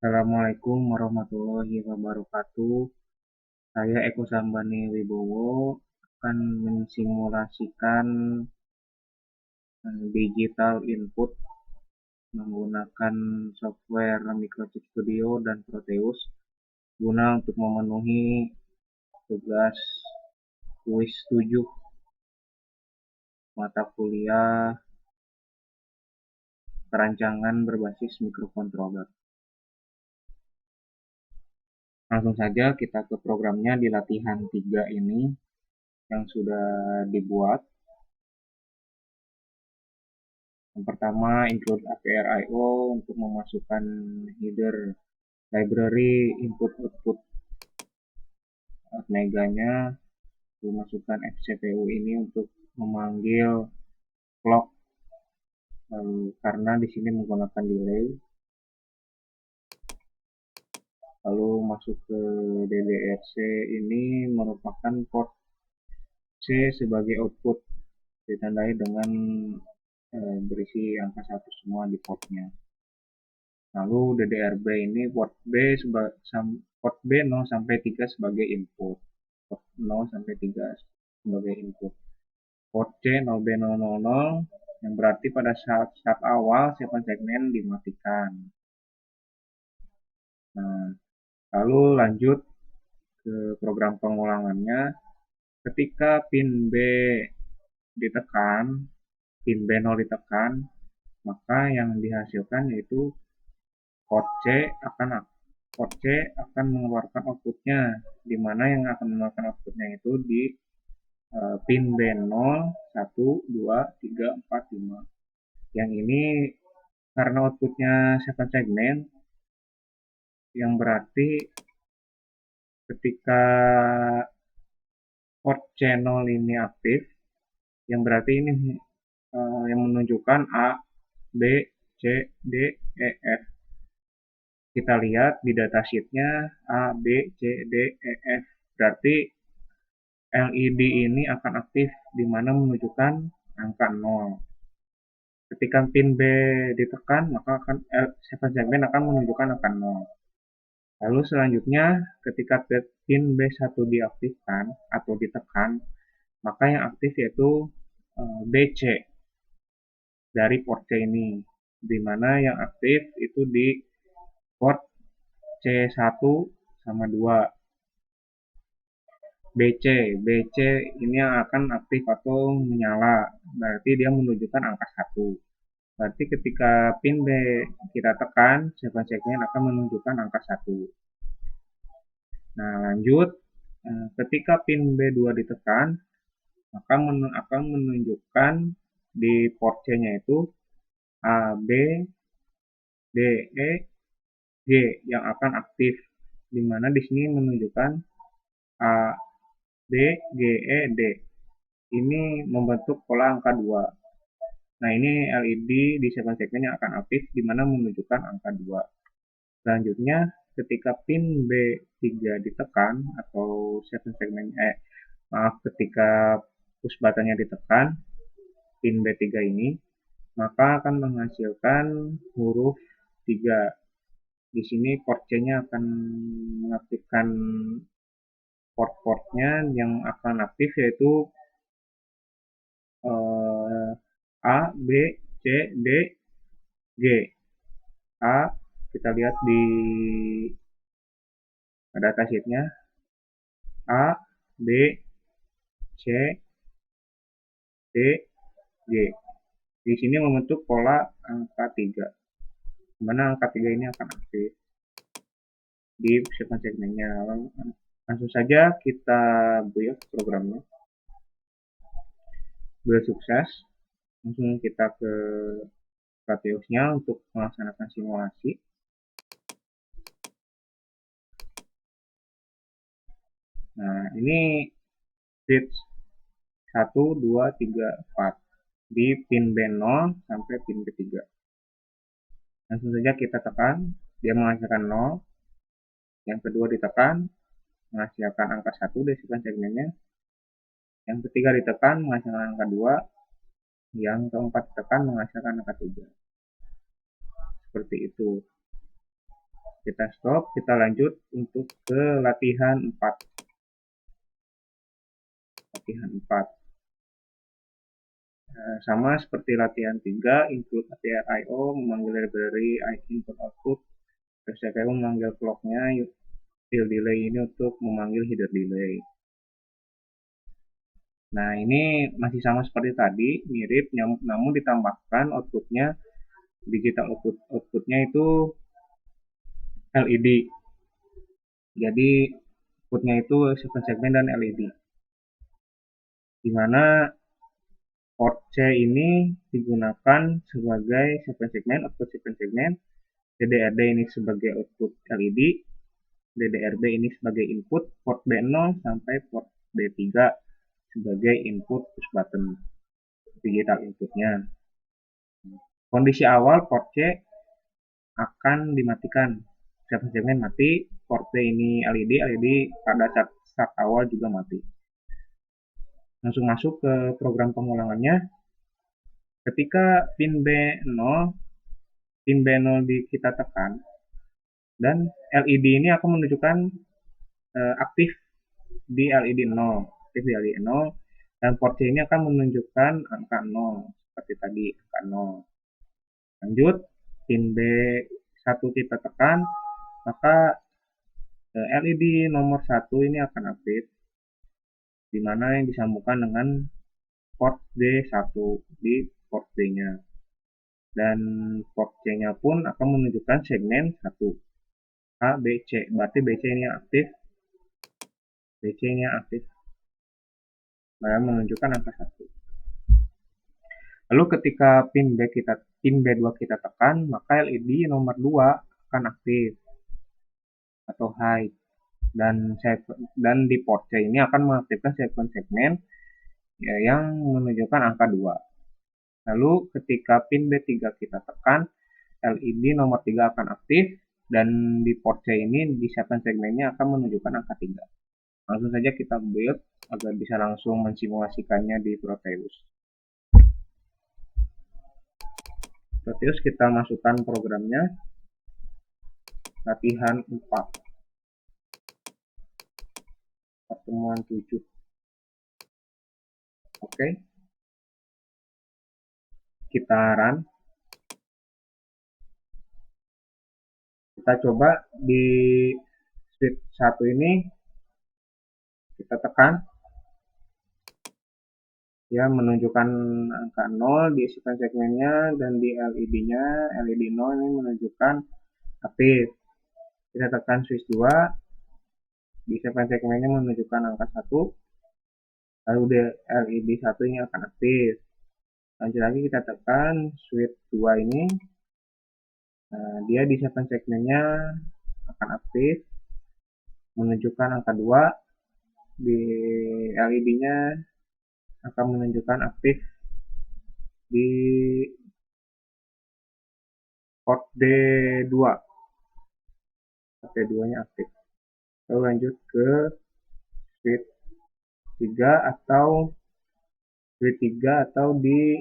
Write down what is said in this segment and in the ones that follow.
Assalamualaikum warahmatullahi wabarakatuh. Saya Eko Sambani Wibowo akan mensimulasikan digital input menggunakan software Microchip Studio dan Proteus guna untuk memenuhi tugas kuis 7 mata kuliah perancangan berbasis microcontroller. Langsung saja kita ke programnya di latihan 3 ini yang sudah dibuat. Yang pertama, include APR I/O untuk memasukkan header library input-output meganya. Memasukkan FCPU ini untuk memanggil clock, karena di sini menggunakan delay. Lalu masuk ke DDRC, ini merupakan port C sebagai output, ditandai dengan berisi angka 1 semua di portnya. Lalu DDRB ini port B 0 sampai 3 sebagai input. Port 0 sampai 3 sebagai input. Port C 0B000 yang berarti pada saat start awal segmen dimatikan. Nah, lalu lanjut ke program pengulangannya. Ketika pin B ditekan, pin B0 ditekan, maka yang dihasilkan yaitu port C akan mengeluarkan outputnya, di mana yang akan mengeluarkan outputnya itu di pin B0, 1, 2, 3, 4, 5. Yang ini karena outputnya 7 segmen, yang berarti ketika port channel ini aktif, yang berarti ini yang menunjukkan A, B, C, D, E, F. Kita lihat di datasheetnya A, B, C, D, E, F. Berarti LED ini akan aktif di mana menunjukkan angka 0. Ketika pin B ditekan, maka 7 segmen akan menunjukkan angka 0. Lalu selanjutnya, ketika pin B1 diaktifkan atau ditekan, maka yang aktif yaitu BC dari port C ini, di mana yang aktif itu di port C1 sama 2. BC ini yang akan aktif atau menyala, berarti dia menunjukkan angka 1. Berarti ketika pin B kita tekan, segmen akan menunjukkan angka 1. Nah, lanjut, ketika pin B2 ditekan, maka akan menunjukkan di port C-nya itu A, B, D, E, G yang akan aktif, di mana di sini menunjukkan A, B, G, E, D. Ini membentuk pola angka 2. Nah, ini LED di 7 segmen yang akan aktif, di mana menunjukkan angka 2. Selanjutnya, ketika pin B3 ditekan, atau 7 segmen, ketika push buttonnya ditekan, pin B3 ini, maka akan menghasilkan huruf 3. Di sini port C-nya akan mengaktifkan port-portnya yang akan aktif yaitu A, B, C, D, G. A, kita lihat di datasheetnya, A, B, C, D, G. Di sini membentuk pola angka 3, di mana angka 3 ini akan aktif di segmen-segmennya. Langsung saja kita build programnya. Build sukses. Langsung kita ke Proteus-nya untuk melaksanakan simulasi. Nah, ini bits 1, 2, 3, 4 di pin B0 sampai pin B3. Langsung saja kita tekan, dia menghasilkan 0. Yang kedua ditekan, menghasilkan angka 1 di segmennya. Yang ketiga ditekan, menghasilkan angka 2. Yang keempat ditekan, menghasilkan angka 3. Seperti itu. Kita stop, kita lanjut untuk ke latihan 4. Latihan 4. Sama seperti latihan 3, include ATR IO, memanggil library input output, terus CPU memanggil clocknya, fill delay ini untuk memanggil header delay. Nah, ini masih sama seperti tadi, mirip, namun ditambahkan outputnya, digital outputnya itu LED. Jadi, outputnya itu segmen dan LED. Di mana port C ini digunakan sebagai segmen, output segmen, DDRD ini sebagai output LED, DDRB ini sebagai input, port B0 sampai port B3 sebagai input push button digital inputnya. Kondisi awal port C akan dimatikan, segmen mati, port B ini LED pada saat start awal juga mati. Langsung masuk ke program pengulangannya. Ketika pin B0 kita tekan, dan LED ini akan menunjukkan aktif di LED 0, dan port C ini akan menunjukkan angka 0 seperti tadi, angka 0. Lanjut, pin B1 kita tekan, maka LED nomor 1 ini akan aktif, di mana yang disambungkan dengan port D1 di port D-nya. Dan port C-nya pun akan menunjukkan segmen 1, A, B, C. Berarti BC ini aktif, BC ini aktif, menunjukkan angka 1. Lalu ketika pin B2 kita tekan, maka LED nomor 2 akan aktif atau high, dan di port C ini akan mengaktifkan segmen ya, yang menunjukkan angka 2. Lalu ketika pin B3 kita tekan, LED nomor 3 akan aktif, dan di port C ini di segmennya akan menunjukkan angka 3. Langsung saja kita build agar bisa langsung mensimulasikannya di Proteus. Kita masukkan programnya, latihan 4, pertemuan 7. Oke, kita run. Kita coba di switch 1 ini, kita tekan, ya menunjukkan angka 0 di segmennya, dan di LED-nya, LED 0 ini menunjukkan aktif. Kita tekan switch 2, di segmennya menunjukkan angka 1, lalu di LED 1 ini akan aktif. Lanjut lagi kita tekan switch 2 ini, dia di segmennya akan aktif, menunjukkan angka 2, di LED-nya akan menunjukkan aktif di port D2, port D2-nya aktif. Lalu lanjut ke switch 3 atau di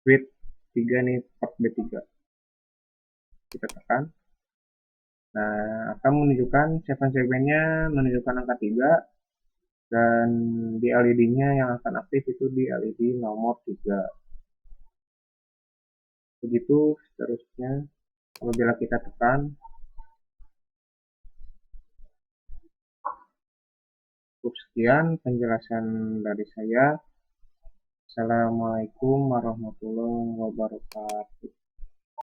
switch 3 nih, port B3. Kita tekan. Nah, akan menunjukkan segmennya menunjukkan angka 3, dan di LED-nya yang akan aktif itu di LED nomor 3. Begitu seterusnya apabila kita tekan. Cukup sekian penjelasan dari saya. Assalamualaikum warahmatullahi wabarakatuh.